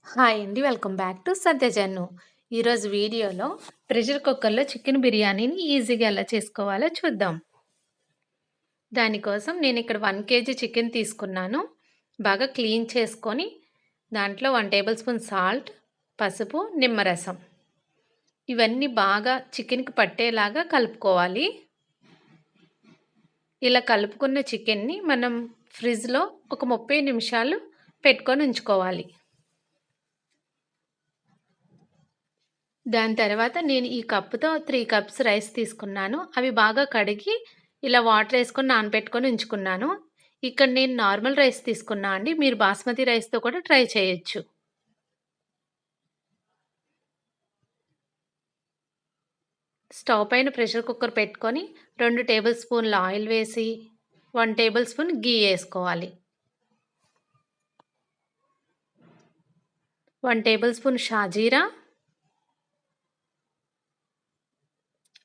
Hi అండి. Welcome back to సత్యజన్ను. ఈరోజు వీడియోలో ప్రెషర్ కుక్కర్‌లో చికెన్ బిర్యానీని ఈజీగా ఎలా చేసుకోవాలో చూద్దాం. దానికోసం నేనిక్కడ 1 కేజీ చికెన్ తీసుకున్నాను. బాగా క్లీన్ చేసుకొని దాంట్లో 1 టేబుల్ స్పూన్ సాల్ట్, పసుపు, నిమ్మరసం ఇవన్నీ బాగా చికెన్‌కి పట్టేలాగా కలుపుకోవాలి. ఇలా కలుపుకున్న చికెన్‌ని మనం ఫ్రిడ్జ్‌లో ఒక 30 నిమిషాలు పెట్టుకొని ఉంచుకోవాలి. దాని తర్వాత నేను ఈ కప్పుతో 3 కప్స్ రైస్ తీసుకున్నాను. అవి బాగా కడిగి ఇలా వాటర్ ఏసుకొని నానబెట్టుకొని ఉంచుకున్నాను. ఇక్కడ నేను నార్మల్ రైస్ తీసుకున్నా అండి. మీరు బాస్మతి రైస్‌తో కూడా ట్రై చేయొచ్చు. స్టవ్ పైన ప్రెషర్ కుక్కర్ పెట్టుకొని 2 టేబుల్ స్పూన్ల ఆయిల్ వేసి 1 టేబుల్ స్పూన్ ఘీ ఏసుకోవాలి. 1 టేబుల్ స్పూన్ షాజీరా,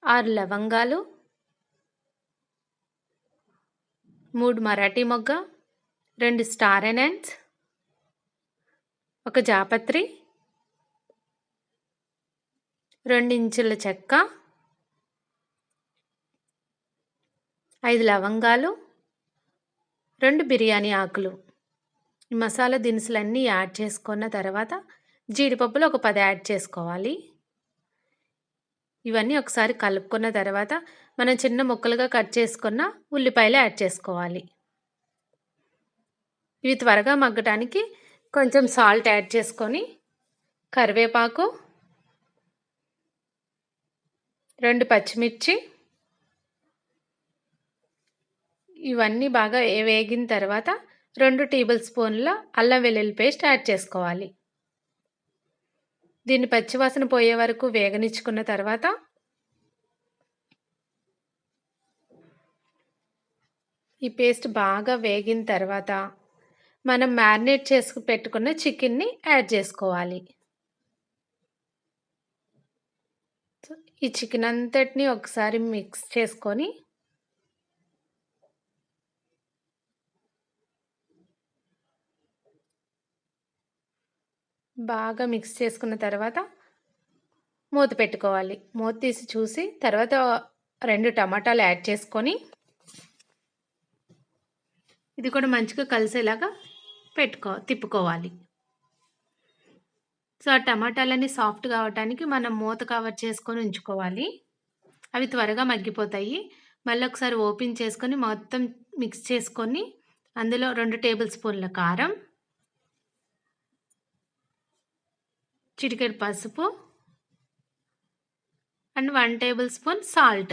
6 లవంగాలు, 3 మరాఠీ మొగ్గ, 2 స్టార్ ఎనెన్స్, ఒక జాపత్రి, 2 ఇంచుల చెక్క, 5 లవంగాలు, 2 బిర్యానీ ఆకులు. ఈ మసాలా దినుసులన్నీ యాడ్ చేసుకున్న తర్వాత జీడిపప్పులు ఒక 10 యాడ్ చేసుకోవాలి. ఇవన్నీ ఒకసారి కలుపుకున్న తర్వాత మనం చిన్న ముక్కలుగా కట్ చేసుకున్న ఉల్లిపాయలు యాడ్ చేసుకోవాలి. ఇవి త్వరగా మగ్గటానికి కొంచెం సాల్ట్ యాడ్ చేసుకొని కరివేపాకు, 2 పచ్చిమిర్చి ఇవన్నీ బాగా వేగిన తర్వాత 2 టేబుల్ స్పూన్ల అల్లం వెల్లుల్లి పేస్ట్ యాడ్ చేసుకోవాలి. దీన్ని పచ్చివాసన పోయే వరకు వేగనిచ్చుకున్న తర్వాత ఈ పేస్ట్ బాగా వేగిన తర్వాత మనం మ్యారినేట్ చేసి పెట్టుకున్న చికెన్‌ని యాడ్ చేసుకోవాలి. ఈ చికెన్ అంతటిని ఒకసారి మిక్స్ చేసుకొని బాగా మిక్స్ చేసుకున్న తర్వాత మూత పెట్టుకోవాలి. మూత తీసి చూసి తర్వాత 2 టమాటాలు యాడ్ చేసుకొని ఇది కూడా మంచిగా కలిసేలాగా తిప్పుకోవాలి. సో, ఆ టమాటాలన్నీ సాఫ్ట్‌గా అవ్వటానికి మనం మూత కవర్ చేసుకొని ఉంచుకోవాలి. అవి త్వరగా మగ్గిపోతాయి. మళ్ళీ ఒకసారి ఓపెన్ చేసుకొని మొత్తం మిక్స్ చేసుకొని అందులో 2 టేబుల్ స్పూన్ల కారం, చిటికెడు పసుపు and 1 tablespoon salt.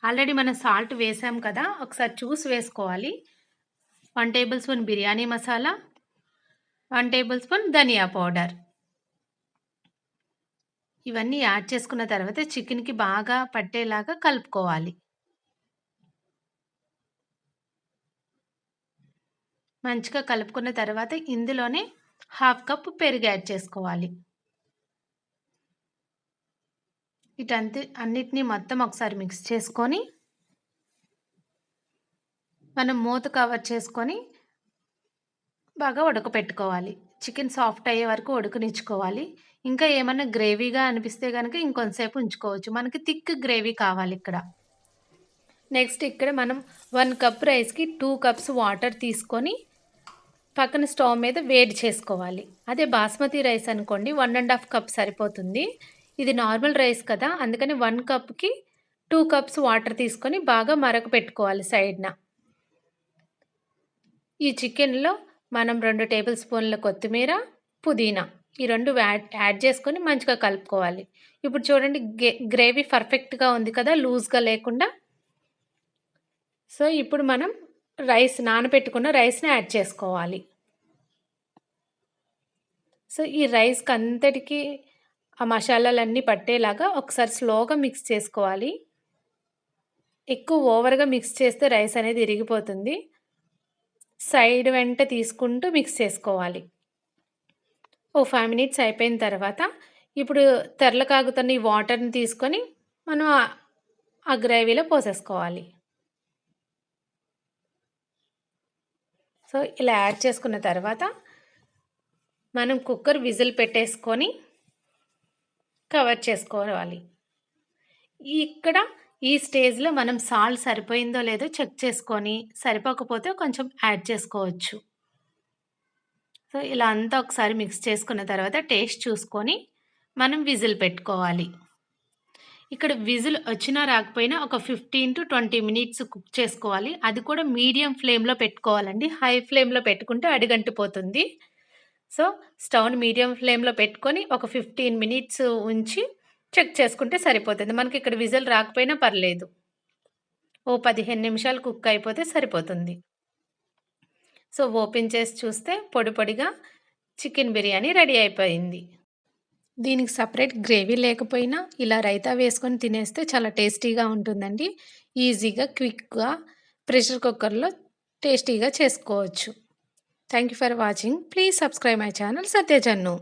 Already మనం సాల్ట్ వేసాం కదా! ఒకసారి చూసి వేసుకోవాలి. 1 tablespoon biryani masala, 1 tablespoon ధనియా పౌడర్. ఇవన్నీ యాడ్ చేసుకున్న తర్వాత చికెన్‌కి బాగా పట్టేలాగా కలుపుకోవాలి. మంచిగా కలుపుకున్న తర్వాత ఇందులోనే హాఫ్ కప్ పెరుగు యాడ్ చేసుకోవాలి. అన్నిటిని మొత్తం ఒకసారి మిక్స్ చేసుకొని మనం మూత కవర్ చేసుకొని బాగా ఉడకపెట్టుకోవాలి. చికెన్ సాఫ్ట్ అయ్యే వరకు ఉడకనిచ్చుకోవాలి. ఇంకా ఏమన్నా గ్రేవీగా అనిపిస్తే గనక ఇంకొంతసేపు ఉంచుకోవచ్చు. మనకి థిక్ గ్రేవీ కావాలిక్కడ. నెక్స్ట్ ఇక్కడ మనం 1 కప్ రైస్‌కి 2 కప్స్ వాటర్ తీసుకొని పక్కన స్టవ్ మీద వేడి చేసుకోవాలి. అదే బాస్మతి రైస్ అనుకోండి 1 ½ కప్ సరిపోతుంది. ఇది నార్మల్ రైస్ కదా! అందుకని 1 కప్‌కి 2 కప్స్ వాటర్ తీసుకొని బాగా మరగపెట్టుకోవాలి సైడ్‌న. ఈ చికెన్‌లో మనం 2 టేబుల్ స్పూన్ల కొత్తిమీర, పుదీనా ఈ 2 యాడ్ చేసుకొని మంచిగా కలుపుకోవాలి. ఇప్పుడు చూడండి గ్రేవీ పర్ఫెక్ట్‌గా ఉంది కదా! లూజ్‌గా లేకుండా. సో, ఇప్పుడు మనం నానబెట్టుకున్న రైస్‌ని యాడ్ చేసుకోవాలి. సో, ఈ రైస్‌కంతటికి ఆ మసాలాలన్నీ పట్టేలాగా ఒకసారి స్లోగా మిక్స్ చేసుకోవాలి. ఎక్కువ ఓవర్‌గా మిక్స్ చేస్తే రైస్ అనేది ఇరిగిపోతుంది. సైడ్ వెంట తీసుకుంటూ మిక్స్ చేసుకోవాలి. ఓ 5 మినిట్స్ అయిపోయిన తర్వాత ఇప్పుడు తెరలు కాగుతున్న ఈ వాటర్‌ని తీసుకొని మనం ఆ గ్రేవీలో పోసేసుకోవాలి. సో, ఇలా యాడ్ చేసుకున్న తర్వాత మనం కుక్కర్ విజిల్ పెట్టేసుకొని కవర్ చేసుకోవాలి. ఇక్కడ ఈ స్టేజ్‌లో మనం సాల్ట్ సరిపోయిందో లేదో చెక్ చేసుకొని, సరిపోకపోతే కొంచెం యాడ్ చేసుకోవచ్చు. సో, ఇలా అంతా ఒకసారి మిక్స్ చేసుకున్న తర్వాత టేస్ట్ చూసుకొని మనం విజిల్ పెట్టుకోవాలి. ఇక్కడ విజిల్ వచ్చినా రాకపోయినా ఒక 15-20 మినిట్స్ కుక్ చేసుకోవాలి. అది కూడా మీడియం ఫ్లేమ్‌లో పెట్టుకోవాలండి. హై ఫ్లేమ్‌లో పెట్టుకుంటే అడుగంటిపోతుంది. సో, స్టవ్‌ని మీడియం ఫ్లేమ్‌లో పెట్టుకొని ఒక 15 మినిట్స్ ఉంచి చెక్ చేసుకుంటే సరిపోతుంది. మనకిక్కడ విజిల్ రాకపోయినా పర్లేదు. ఓ 15 నిమిషాలు కుక్ అయిపోతే సరిపోతుంది. సో, ఓపెన్ చేసి చూస్తే పొడి పొడిగా చికెన్ బిర్యానీ రెడీ అయిపోయింది. దీనికి సెపరేట్ గ్రేవీ లేకపోయినా ఇలా రైతా వేసుకొని తినేస్తే చాలా టేస్టీగా ఉంటుందండి. ఈజీగా, క్విక్‌గా ప్రెషర్ కుక్కర్‌లో టేస్టీగా చేసుకోవచ్చు. Thank you for watching. Please subscribe my channel Satya Jannu.